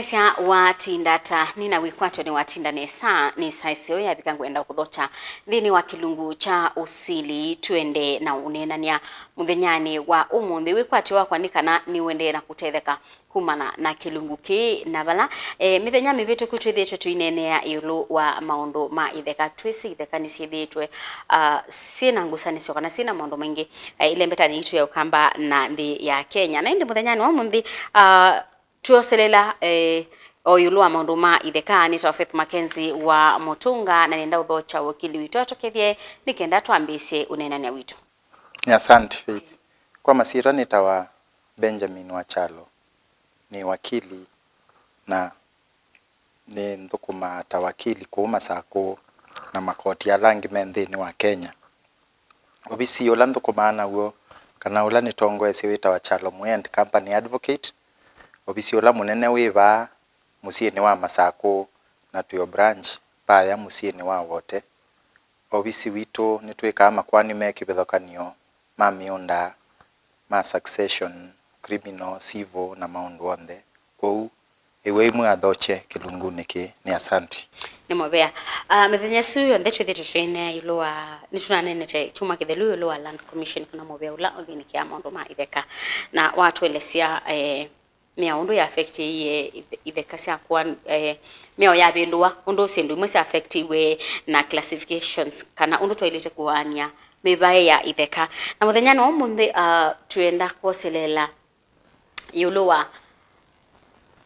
Nesia watindata nina wikwato ni watinda ni saisio ya bikangwenda kuthocha thini wa kilungu cha Usili tuende na unenania muthenyani wa umuthi wikwato wakwa nikana ni wende na kutetheka kumana na kilungu ki na bala mithenya mibitu kutwithitwe tuinenea yulu wa maundu ma itheka twisi itheka ni ciithitwe sina ngusanisyo kana sina maundu maingi ile mbetani itu ya ukamba na ndi ya Kenya na indi muthenyani wa umuthi tuoselela oyulu wa maundu ma itheka ni Faith Mackenzie wa Mutunga na nenda uthocha wakili witu atokethie nikenda twambisie unenania witu. Asante Faith. Kwa masira nitawa Benjamin Wachalo ni wakili na ni ndukuma tawakili kuuma sako na makoti ya langi menthini wa Kenya. Obisi yola ndukumana uo kana ula ni tongo esi wita Wachalo Mwend Company Advocate. Obisi yola munene wiva musieni wa masako na tuyo branch paya musieni wa wote. Obisi wito nitweka makwani mekibithokanio ma miunda ma succession criminal civil na maundu onthe kou ewe imwe athoche kilunguni ki ni asanti ni mobea mithenya suyo ndecho thitu twine ilua nitunanenete tuma kithelu ilua land commission kuna mobea ula othini kia maundu ma itheka na watu elesia miaundu ya affect itheka cia kwa mio ya bindua undu sindu imwe cia affect we na classifications kana undu toilete kuania mibae ya itheka na muthenya no munthi tuenda koselela yuluwa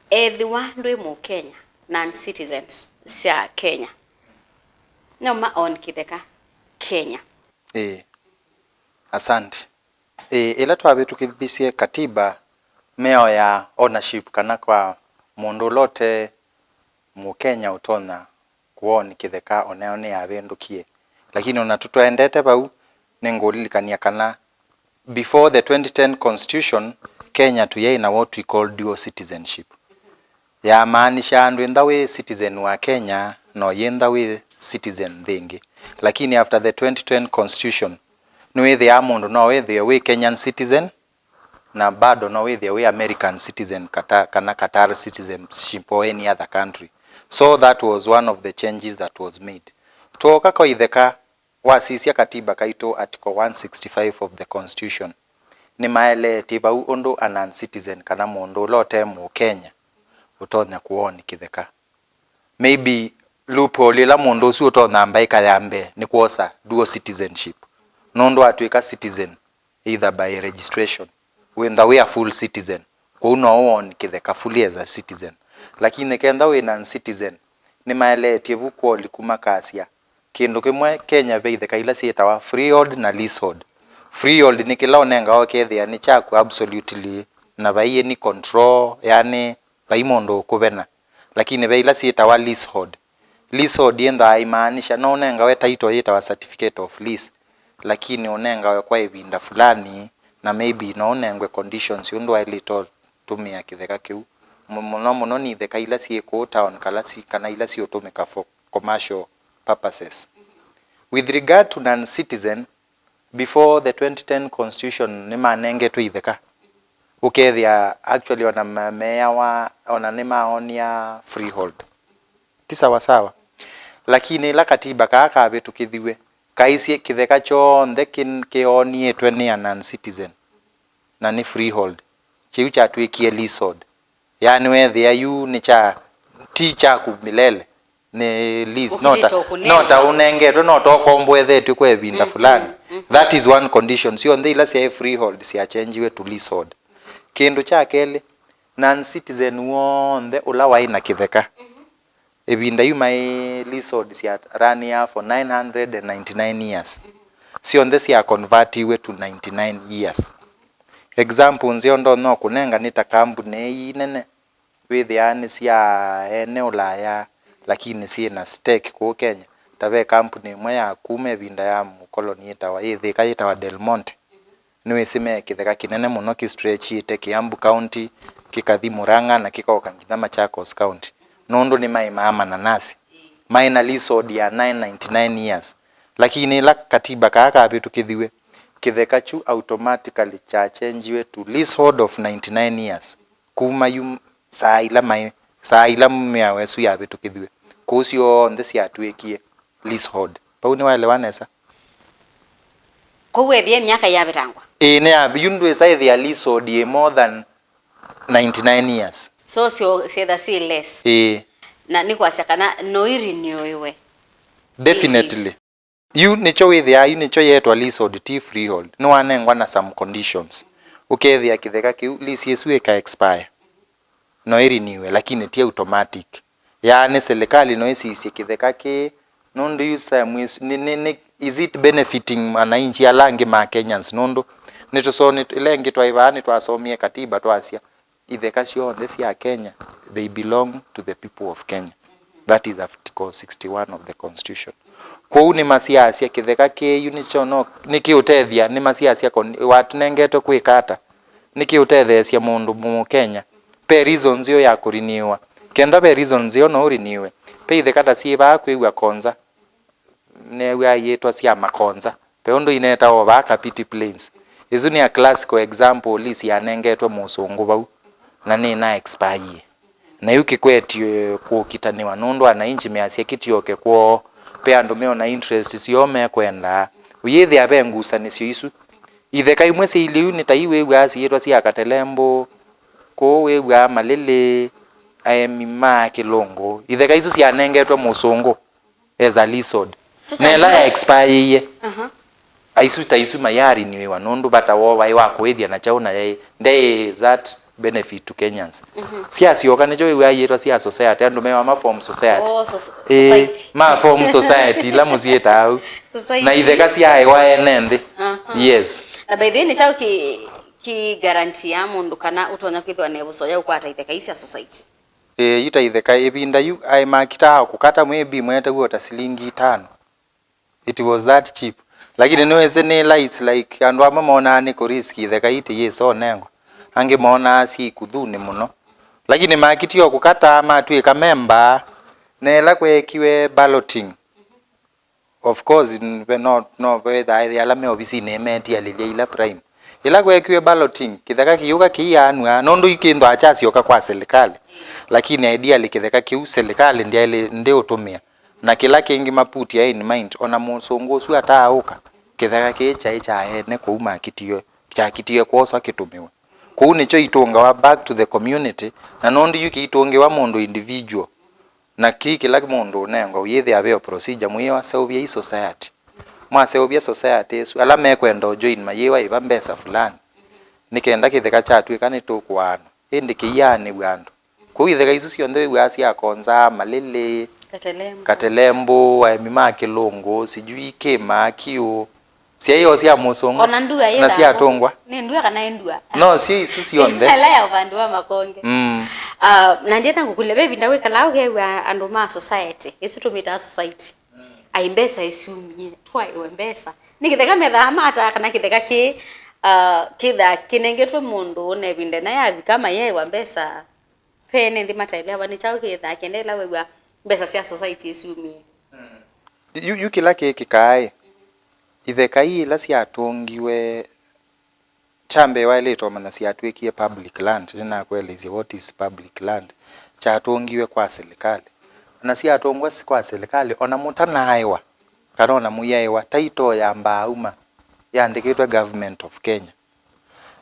ethiwa ndwi mu Kenya non citizens cia Kenya no ma on Kitheka Kenya asante ila twabitu kithisie katiba meo ya ownership kana kwa mundu lote mu Kenya utona kuoni Kitheka oneone ya bendukie lakini ona tutwaendete bau nengulilikania kana before the 2010 constitution Kenya tuye na what we call dual citizenship ya maanisha andu ndawe citizen wa Kenya no yenda we citizen thingi lakini after the 2010 constitution no we the amundu no we Kenyan citizen na bado no we American citizen kana Qatar citizenship or any other country. So that was one of the changes that was made. Toka kwa itheka wasisia katiba kaito article 165 of the constitution ni maele tiba undu a non citizen kana mundu lote mu Kenya utonya kuoni Kitheka maybe loophole la mundu ucio utona mbaika yambe ni kuosa dual citizenship nundu atwika citizen either by registration when we are full citizen kuno on Kitheka fully as a citizen lakini kenda we non citizen ni maele tibu kwa likumakasia kindu kimwe Kenya beitheka ila sietawa freehold na leasehold. Freehold ni kila onenga okethia ni chaku absolutely na baiye ni control yani baimondo kubena lakini beila sietawa leasehold. Leasehold yenda imaanisha no onenga we title yetawa certificate of lease lakini onenga we kwa ibinda fulani na maybe no onengwe conditions yundu ilito tumia Kitheka kiu muno ni theka ila sieko town kalasi kana ila siotumika for commercial purposes. With regard to non-citizen, before the 2010 constitution ni manenge tu itheka. Ukethia actually ona meya wa ona ni maonia freehold. Tisa wasawa. Lakini la katiba kaka betu kithiwe. Kaisi Kitheka chonthe kionie tweni ya non-citizen. Na ni freehold. Chiu cha tuikie leasehold. Yani wethia yu ni cha ticha kumilele. Ni lease nota unengetwe nota okombwe thetu kwa ebinda fulani that is one condition sio ndhi ila sia freehold sia change we to leasehold kindu cha kele non citizen wonde ula waina Kitheka ebinda yu my leasehold sia run ya for 999 years sio ndhi sia convert we to 99 years example nzio ndo no kunenga nita kambune nene with yani sia eneo la ya lakini si na stake kwa Kenya tabe company moya kume binda ya mukoloni itawa Itheka itawa Del Monte niwe sime Kitheka kinene muno ki stretch ite Kiambu County kikathi Murang'a na kikoka ngitha Machakos County nondo ni mai mama na nasi minor leasehold ya 999 years lakini la katiba kaka abitu kithiwe Kitheka chu automatically cha change we to leasehold of 99 years kuma yu saa ila mai saa ila mmea wesu ya vitu kithwe kusio nthe cia twekie leasehold pau ni waelewanesa kuwethie miaka ya betangwa ne ya yundwe side ya leasehold ye more than 99 years so the see less na ni kwa sakana no renew definitely you nicho withia you nicho yetwa leasehold ti freehold no wanengwa na some conditions ukethia Kitheka kiu lease yesu eka expire no renew lakini ti automatic yani serikali no isisie Kitheka ki nundu use ni is it benefiting wananchi alangi ma Kenyans nundu nitusoni ilengi twaivani twasomie katiba twasia Kitheka cionthe cia Kenya they belong to the people of Kenya. That is Article 61 of the Constitution. Kwa ni masiasia Kitheka ki unicho no nikiutethia ni masiasia watu nengeto kwikata nikiutethesia mundu mu Kenya pe reasons yo ya kuriniwa kenda pe reasons yo no riniwe pe ithekata siba kwigwa konza ne wa yetwa sia makonza pe ondo ineta over Kapiti Plains izu ni a classical example lisi ya nengetwe musungu bau na ni na expire na yuki kwetio kukitaniwa nundu anainchi measia kitioke kwa pe andu meona interest siome kwenda uyithi abengusanisio isu Itheka imwe si iliu ni taiwe wasi yetwa sia Katelembo ko wewa malele mima kilongo Itheka isu sia nengetwe musungu as a leasehold nela ya expire ye aisu taisu mayari ni wa nundu bata wo wai wa kwethia na chauna ye they that benefit to Kenyans sia sioka nicho wewa yetwa sia society andu mewa ma form society society ma form society la muzieta au na Itheka sia ewa enende yes na by the way ni chao ki guarantee ya mundu kana utonya kwithwa ne busoya ukwata Itheka isia society yuta Itheka ibinda yu ai makita kukata mwebi mweta guota shilingi 5 it was that cheap lakini niweze ni lights like andu amamona ni ko risk Itheka ite yeso nengo ange mona si kuthuni muno lakini makitio kukata matwika member nela kwekiwe balloting of course no whether the alame obisi ne meti alilia ila prime ila kwekiwe balloting Kitheka kiyuka kiyanwa nondo ikindo achasi yoka kwa serikali lakini idea Kitheka kiu serikali ndiye utumia na kila kingi maputi ya in mind ona musungu su atauka Kitheka kicha ene kuuma kitio kwosa kitumiwa ku nicho itunga wa back to the community na nondo yuki wa mundu individual na kila mundu nengo uyithi aveo procedure mwiwa seuvia society mwa seuvia society esu ala mekwenda join mayewa iba mbesa fulani nikenda Kitheka chatwe kani tukwana indi kiyani bwandu ku Itheka isu cionthe wasi akonza malele Katelembo mima kilongo sijui kema kiu sia hiyo sia musongo na sia tongwa ni ndua kana ndua no si isu cionthe ala ya bandu wa makonge na ndienda ngukulebe bindawe kalao gewa andu ma society isu tumita society aimbesa isumie twa iwe mbesa nikitheka metha mata kana Kitheka ki kitha kinengetwe mundu ne binde na yavi kama yeye wa mbesa pene ndi mataile abani chao kitha kendela wewa mbesa sia society isumie yu kila kikae Itheka ila sia tungiwe chambe wale tomana sia twekie public land na kueleze what is public land cha tungiwe kwa serikali na sia tongwa kwa serikali ona mutanaiwa karona muyaiwa title ya mbauma yandikitwe government of Kenya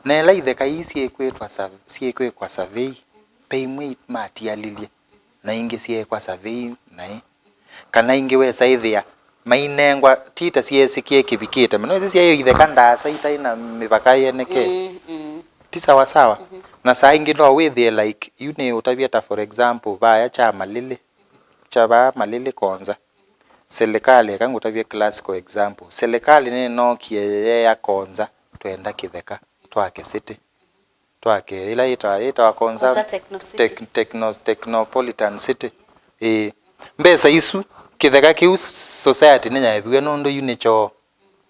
na ila Itheka isi ekwetwa kwa survey paimwe mati alilie na inge sie kwa survey na kana inge wesa ithia mainengwa tita siesikie kibikite mano hizi hiyo Itheka ndasa itaina mipaka yeneke ti sawa sawa na saa ingi no withie like you ne utavieta for example vaya cha malele konza serikali kanga utavia classical example serikali ne no kie ya konza twenda Kitheka twake city twake ila ita konza technopolitan city mbesa isu Kitheka kiu society ne nyabiwe nondo unicho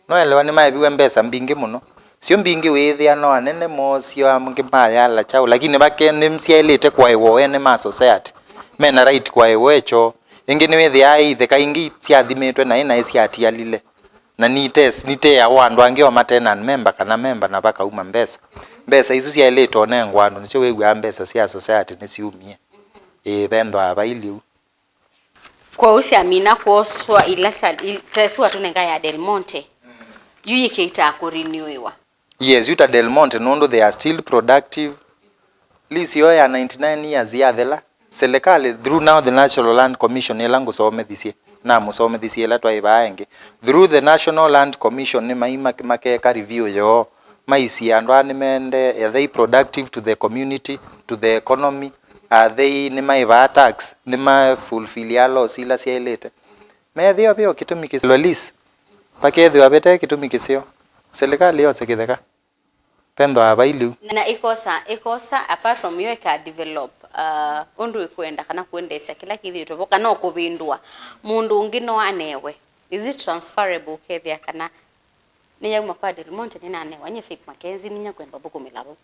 no elewa ni maibiwe mbesa mbingi muno sio mbingi withia no anene mosio amngi maya la chao lakini bakene msiailete kwa ewo ene ma society mena right kwa ewo echo ingi ni withia Itheka ingi siathimitwe na ina isiatialile na nite ya wandu angi o matenan member kana member na baka uma mbesa isu siailete onengwa andu nicho wegwa mbesa sia society ne siumie bendo abailiu kwa usiamina kuoswa ilasa teswa tunenga ya Del Monte yuyikeita kurenewiwa. Yes, yuta Del Monte nondo they are still productive. Lisio ya 99 years ya thela serikali through now the National Land Commission elangu some thisie na musome thisie la twa ibaenge through the National Land Commission ni maima makeka review yo maisi andu ani mende are they productive to the community, to the economy, are they ni maiva tax ni ma fulfill ya laws ila sielete me thio pio kitumikisio lease pakethio abete kitumikisio serikali yose Kitheka pendo abailu na ikosa apart from you ka develop undu ikwenda kana kuendesha kila kithi toboka no kubindwa mundu ungi no anewe, is it transferable kethia kana niya kwa Del Monte ni nane wanye fake Mackenzie ninya kwenda thukumilabo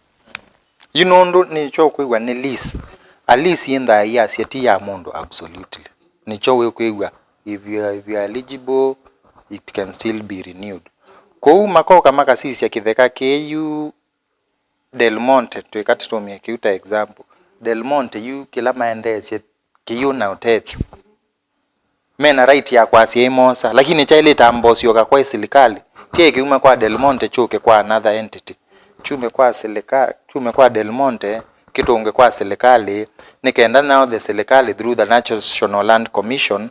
you know ndo ni cho kwigwa ni lease a lease in the years yeti ya mundu absolutely ni cho we kwigwa if you are eligible it can still be renewed ko makoka makasisi ya Kitheka KU Del Monte twekati tumie kiuta example Del Monte yu kila maendeshe kiyu na utethyo mena right ya kwasi imosa lakini chaile tambosio ka kwa serikali tie kiuma kwa Del Monte chuke kwa another entity chume kwa serikali chume kwa Del Monte kitunge kwa serikali nikaenda now the serikali through the National Land Commission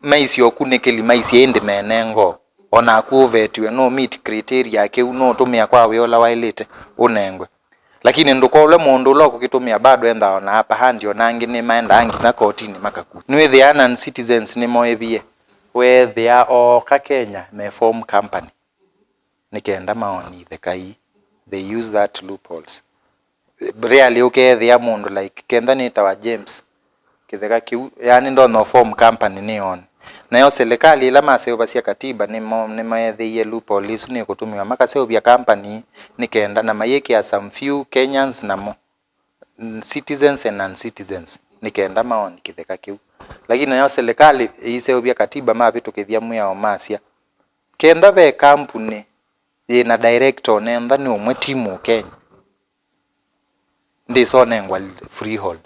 maisio kunekeli maisi ende menengo ona kuvetwe no meet criteria ke no tumia kwa wiola wailete unengwe lakini nduko ule mundu loko kitumia bado enda ona hapa handi onangi ni maenda angi na kotini makaku niwe the non citizens ni moebie where they are all ka Kenya me form company nikenda maoni the kai they use that loopholes really okay they are mundu like kenda ni tawa James Kitheka kiu yani ndo no form company ni on na yo serikali ila maseo basia katiba ni maethe loophole isu ni kutumiwa makaseo bia company nikenda na mayeke ya some few Kenyans na mo citizens and non-citizens nikenda maoni Kitheka kiu lakini na yo serikali iseo bia katiba mabitu kithia muya o masia kenda be company na director nenda ni umwe timu Kenya ndiso nengwa freehold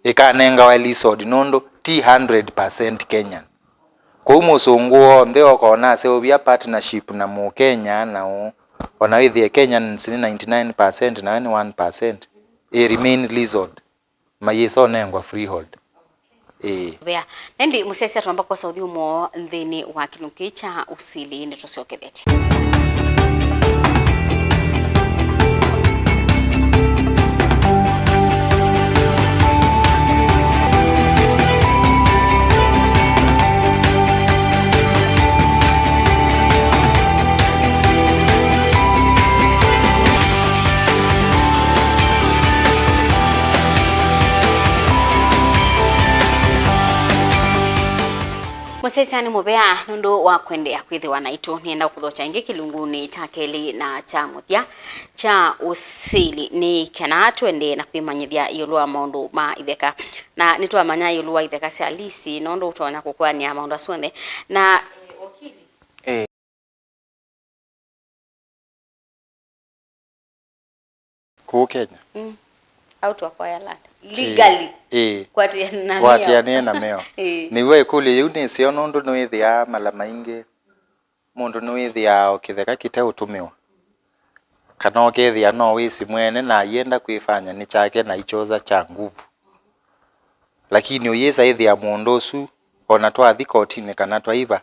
ikanenga wa leasehold nondo ti 100% Kenyan kwa umusunguo ndeo kona seo bia partnership na mu Kenya na ona with Kenya ni 99% na 1% remain leasehold mayeso nengwa freehold bea nendi musese tuamba kwa Saudi umo nthini wa kilungu cha Usili ni tusiokebeti. Musesani mubea nundu wa kwendea kwithiwa naitu nienda kuthocha ingi kilunguni cha keli na cha muthia cha Usili ni kana twende na kwimanyithia yulwa maundu ma Itheka na nitwamanya yulwa Itheka cia lisi nundu utonya kukwania maundu asuone na okili ku Kenya out of Ireland legally kwatiania na meo niwe kuli yuni sio nundu nwithia mala maingi mundu nwithia Kitheka kite utumiwa kana okethia no wisi mwene na yenda kwifanya ni chake na ichoza cha nguvu lakini uyesa ithia mundu su ona twathi kotini kana twaiva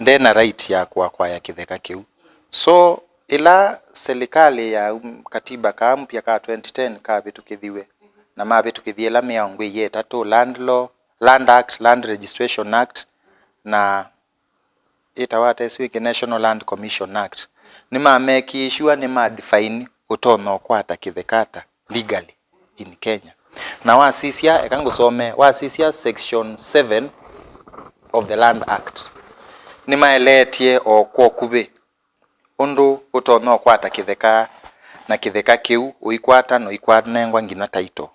ndena right ya kwa ya Kitheka kiu so ila serikali ya katiba ka mpya ka 2010 ka bitu kithiwe na mabitu kithiela meangwe yeta to land law, land act, land registration act na itawate swiki National Land Commission Act ni mameki sure ni ma define utono kwata Kithekata legally in Kenya na wasisia ekangusome wasisia section 7 of the Land Act ni maeletie o kwokube undu utono kwata Kitheka na Kitheka kiu uikwata no ikwanengwa ngina title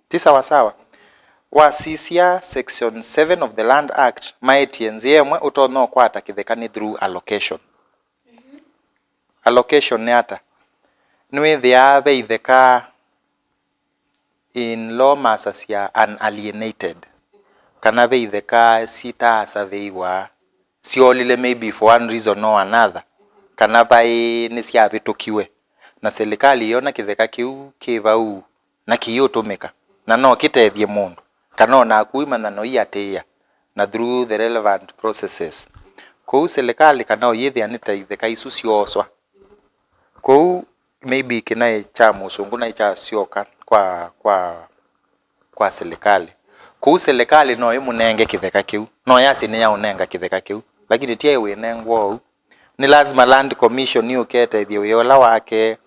ti sawa sawa wasisia section 7 of the Land Act maetienzi yemwe utono kwata Kitheka ni through allocation allocation ni ata niwithia be Itheka in law masas ya unalienated kana be itheka sita survey wa siolile maybe for one reason or another kana bai ni cia bitukiwe na serikali yona kitheka kiu kivau na kiutumika na no kitethie mundu kana na kuimana no iatia na through the relevant processes kou serikali kana yithia ni itheka isu cioswa kou maybe kina cha musungu na cha sioka kwa serikali kou serikali no imunenge kitheka kiu no yasi ni ya unenga kitheka kiu lakini tie winengwo ni lazima land commission yukete thio yola wake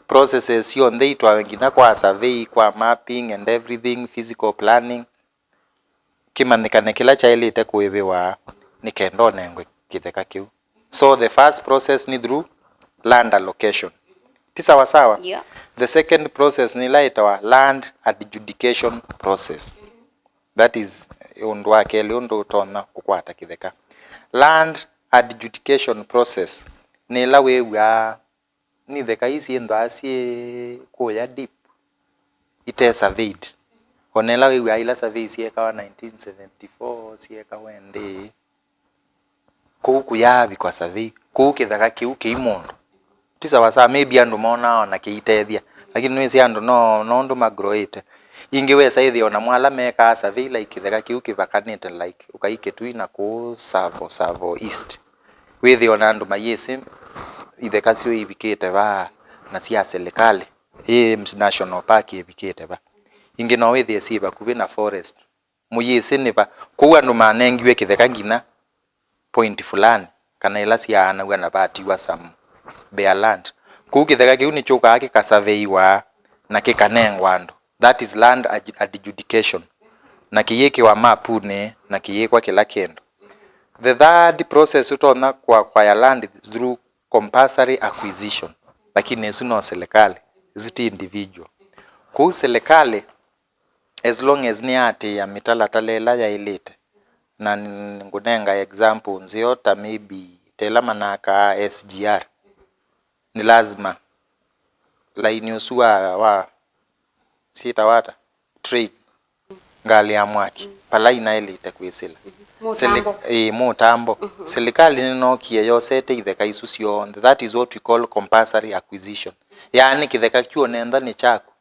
processes yonthe itwa wengina kwa survey kwa mapping and everything physical planning kimanikane kila chailite kuiviwa ni kendo nengwe kitheka kiu. So the first process ni through land allocation tisawa sawa. Yeah. The second process ni laitawa land adjudication process. That is undu wake undu utona kukwata kitheka. Land adjudication process ni la wewa ni theka isi ndo asie kuya deep ite surveyed onela wewa ila survey sieka wa 1974 sieka wende kuku yabi kwa survey kuku kitheka kiu kiimundu tisawa saa maybe andu mona na kiitethia lakini nwesi andu no ndu magroite ingeweza ithi ona mwala meka survey like kitheka kiu kivakanite like ukaike tu ina ku savo east withi ona andu mayesi itheka cio ibikite ba na cia serikali national park ibikite ba ingi no withi siba kubi na forest muyesi ni ba ku andu manengiwe kitheka ngina point fulani kana ila cia ana na bati wa some bare land ku kitheka kiu ni chuka ka survey wa na kikanengwa andu that is land adjudication na kiyeki wa mapu ne na kiyekwa kila kendo. The third process utona kwa ya land is through compulsory acquisition lakini isu no serikali isu individual ku serikali as long as ni ati ya mitala talela ya ilite na ngunenga example nziota maybe tela manaka SGR ni lazima laini usua wa sita wata trade ngali ya mwaki pala ina ilite kwisila mutambo serikali no kie yosete itheka isu cio that is what we call compulsory acquisition yani kitheka chuo nenda ni chako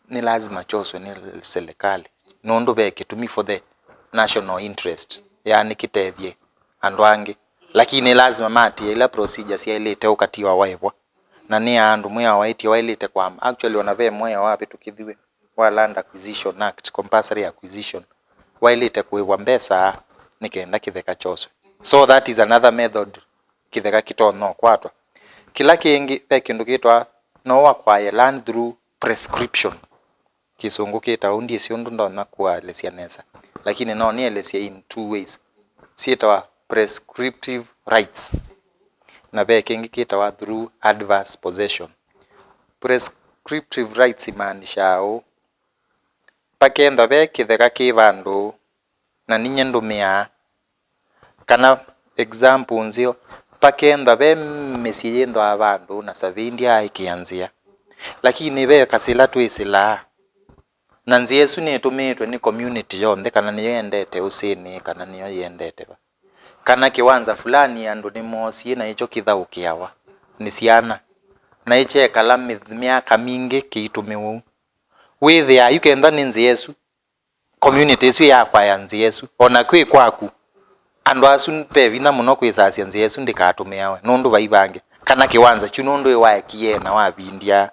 ni lazima choswe ni serikali nundu beke to me for the national interest yani kitethie andu angi lakini lazima mati ila procedure cia ilite ukatiwa waibwa na ni andu mwe waiti wailite kwa actually ona ve mwe wapi tukithiwe wa land acquisition act compulsory acquisition wailite kuibwa mbesa nikenda kitheka choswe. So that is another method kitheka kitono kwatwa kila kingi pe kindu kitwa no acquire land through prescription kisungu kita undi siondu ndona kwa lesia nesa lakini no ni lesia in two ways sietwa prescriptive rights na be kingi kita through adverse possession. Prescriptive rights imanishao pakenda be kitheka kivandu na ninye ndumia kana example nzio pakenda be mesiyendo abandu na savindia ikianzia lakini be kasila twisila na nziesu ni tumitwe ni community yonde kana niyo yendete usini kana niyo yendete ba kana kiwanza fulani andu ni mosi na icho kithaukiawa ni siana na iche kala miaka mingi kiitumiwu with ya you can then nziesu community isu ya kwa ya nziesu ona kwi kwaku andu asu pevina muno kwisasia nziesu ndikatumiawe nundu baibange kana kiwanza chunundu waekie na wabindia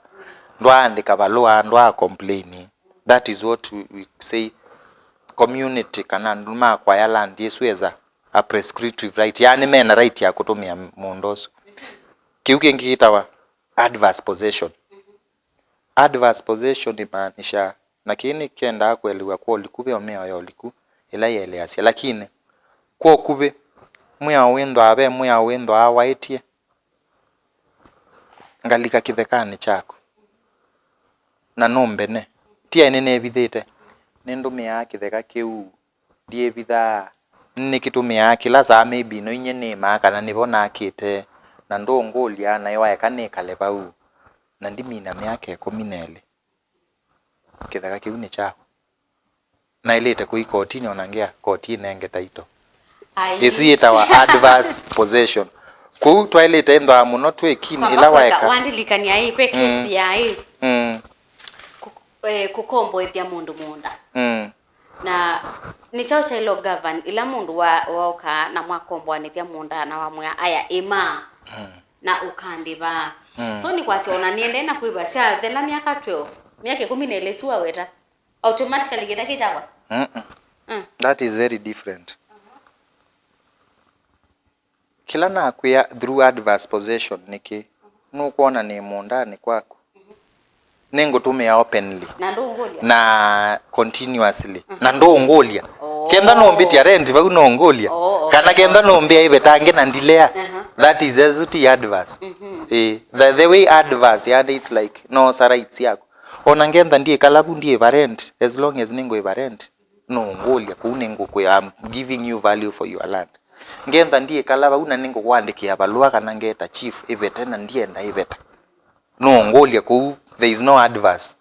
ndwandika balua ndwa complain. That is what we say community kana nduma kwa ya land yesu eza a prescriptive right yani mena right ya kutumia mundosu kiuke ngitawa adverse possession. Adverse possession imaanisha lakini kenda kweliwa kwa likube omea ya liku ila yele asia lakini kwa kube mwa wendo awaitie ngalika kithekani chako na nombene tia nene bithite nindumia kitheka kiu die bitha ni kitumia kila saa maybe no inye ni maka na nibona akite na ndongolia na iwa yakane kalebau na ndimi na miaka 10 kitheka kiu ni chako na ilete kui kotini onangea koti nenge taito isi itawa adverse possession ku toilet endo muno twekini ila waeka wandilikania hii kwe kesi ya hii kukombo ethia mundu munda na ni chao cha ilo govern ila mundu waoka na mwakombo anithia munda na wamwa aya ima na ukandiva so ni kwasi ona niende na kuiba sia thela miaka 12 miaka 10 suwa weta automatically geta kichawa that is very different kila na kuya through adverse possession niki nukuona ni munda ni kwako nengo tumia openly na continuously na ndo ngolia kenda no mbiti rent va no ngolia kana kenda no mbia ibe tange na ndilea that is azuti adverse the way adverse and it's like no rights yako ona ngenda ndie kalabu ndie rent as long as ningo iba rent no ngolia kunengo ku I'm giving you value for your land ngenda ndie kalaba una ningo kwandikia balua kana ngeta chief ibete na ndie nda ibeta no ngolia ku there is no adverse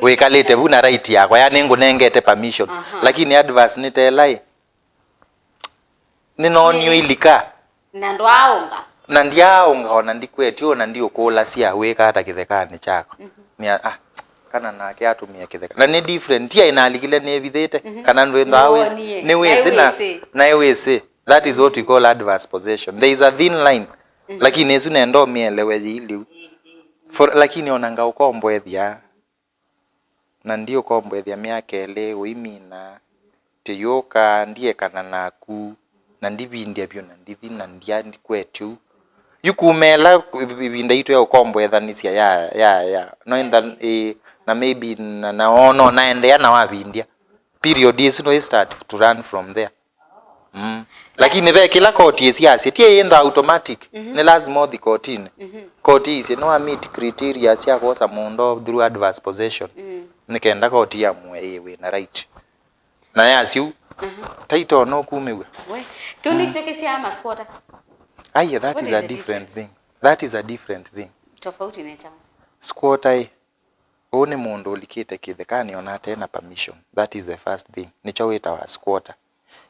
we kalete buna right yako ya ningo nengete permission lakini adverse ni telai ni no new ilika na ndo aonga na ndiaonga ona ndikwetio na ndio kola sia we kata kithekani chako ni kana nake atumia kitheka na ni different ya inalikile ne bithete kana ndo always ni wese na wese that is what we call adverse possession there is a thin line lakini esu nendo mielewe ili for lakini onanga ukombo ethia na ndio kombo ethia miaka ele uimina teyoka ndie kana naku na ndibindia byo na ndithi na ndia ndikwetu yukumela ibinda itu ya ukombo ethanisia ya no in the na maybe na ono naendea na wabindia period is no start to run from there lakini ve kila koti siasa tie enda automatic ni lazima the kotini koti is no meet criteria sia kosa mundo through adverse possession nikenda koti ya mwewe na right na yasiu taito no kumewe we tundi chekesi ama squatter that is a different thing that is a different thing tofauti ni chama squatter one mundo ulikite kithekani ona tena permission that is the first thing nichoweta wa squatter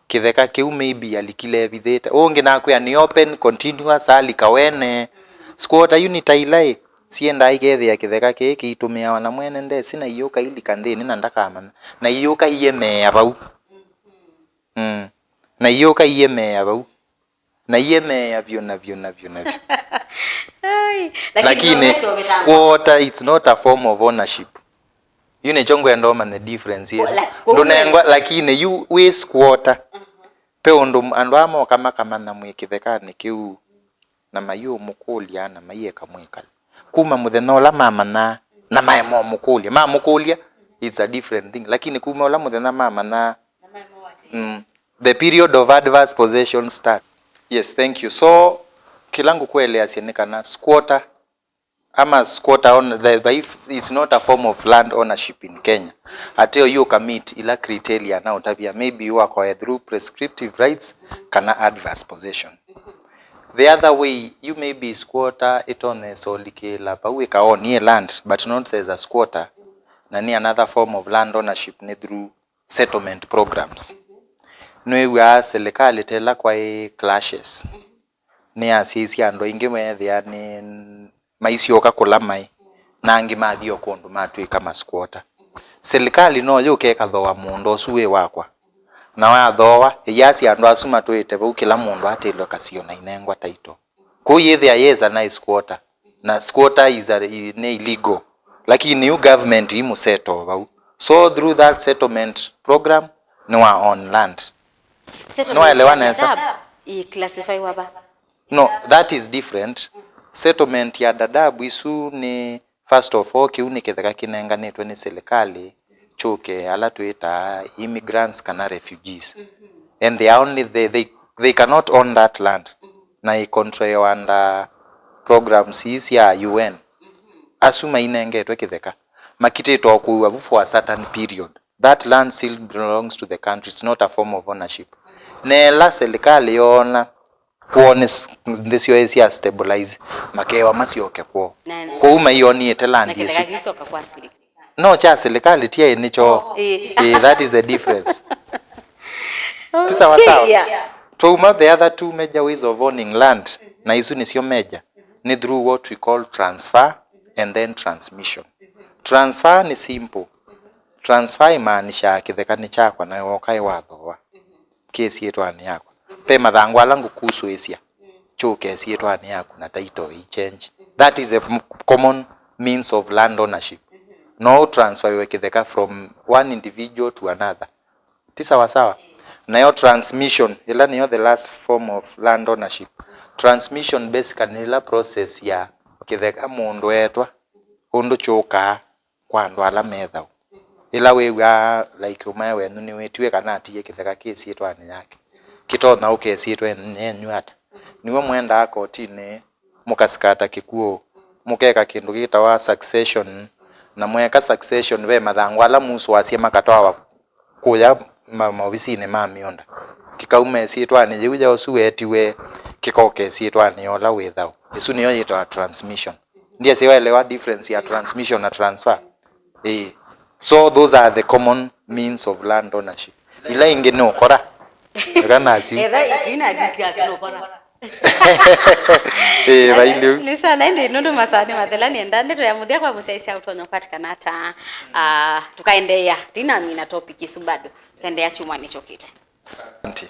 kitheka kiu maybe alikile bitheta onge na kwa ni open continuous alikawene squatter unit ilai sienda igethe ya kitheka kiki itumia wana mwene nde sina iyoka ili kanthini na ndakamana na iyoka iyeme abau na iyoka iyeme abau na iyeme yavyo na lakini squatter it's not a form of ownership yune chongo endoma the difference here ndonengwa lakini you we squatter pe ondo andu amo kama na mwikithekani kiu na mayo mukulia na maye kamwekala kuma muthena ola mama na maye mo mukulia it's a different thing lakini kuma ola muthena mama na the period of adverse possession start. Yes, thank you. So kilangu kuelea sienekana squatter ama squatter on the is not a form of land ownership in Kenya. Ateo you commit ila criteria na utabia maybe you acquire through prescriptive rights kana adverse possession. The other way you may be squatter itone solike la paweka on ye land but not as a squatter na ni another form of land ownership ne through settlement programs. No we are serikali tela kwa clashes ni asisi ando ingi methia ni maisioka kula mai na angi mathio kondu matwika masquatter serikali no yuke kathoa mundo suwe wakwa na wathoa yasi ando asuma twite bu kila mundu atilo kasiona inengwa taito kuyithia yeza na squatter na squatter is illegal lakini you government imuseto bau so through that settlement program no on land no elewana esa classify waba no that is different settlement ya dadabu isu ni first of all kiuni kitheka kinenganitwe ni serikali chuke ala tuita immigrants kana refugees and they are only they cannot own that land na I control under programs is ya UN asuma inengetwe kitheka makitito kuwa for a certain period that land still belongs to the country. It's not a form of ownership nela serikali yona kuone ndisio esi stabilize makewa masioke kwa uma ioni etelandi yesu kisoka kwa asili no cha serikali tie nicho that is the difference. Sawa sawa. Tuma the other two major ways of owning land na isu ni sio major ni through what we call transfer and then transmission. Transfer ni simple. Transfer imaanisha Kitheka ni chakwa na wokai wathoa kesi yetu ani yako pe mathangu alangu kuhusu esia cho kesi yetu ani yako na title change. That is a common means of land ownership. No transfer we Kitheka from one individual to another. Sawa sawa. Na yo transmission ila niyo the last form of land ownership. Transmission basically ila process ya Kitheka mundu etwa undu choka kwa andu ala metha ila wewa like umawe nuni wetwe kana atiye Kitheka kesi yetu ani yake kitona ukesi yetu enywata niwe mwenda kotini mukasikata kikuo mukeka kindu gitawa succession na mweka succession we mathangu ala musu wasie makatwa kuya maobisine mamionda kikaume sietwane jiuja osuetiwe kikoke sietwane yola withao isu niyo yitwa transmission. Ndiye siwaelewa difference ya transmission na transfer. So those are the common means of land ownership. Ila inge no kora kana asi itina discuss no kora baindu ni sana ndi nundu masani mathelani ndande to ya muthia kwa musaisi autonyo patikana hata tukaendelea tina mina topic isu bado kaendelea chuma nichokite. Asante.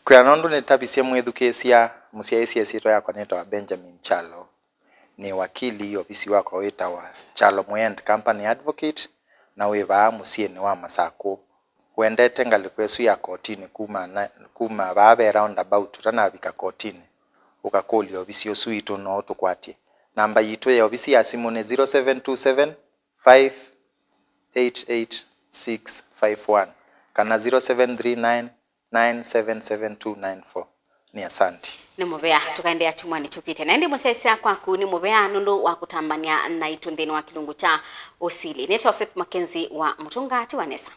Kwa nondo netabisie mwethukesia musiaisi esito yakwa netwa Benjamin Chalo ni wakili ofisi wako wetawa Chalo Mwend Company Advocate na weva musieni wa Masako wendete ngalikwesu ya kotini kuma babe roundabout tanabika kotini ukakoli ofisi osuito no tukwatie namba yitu ya ofisi ya simu ni 0727 588651 kana 0739 977294. Ni asante. Ni mubea tukaendea chumani chukite na ndi musesi kwaku ni mubea nundu wa kutambania na itu nthini wa kilungu cha Usili. Neto Faith Mackenzie wa Mutungati wa Nesa.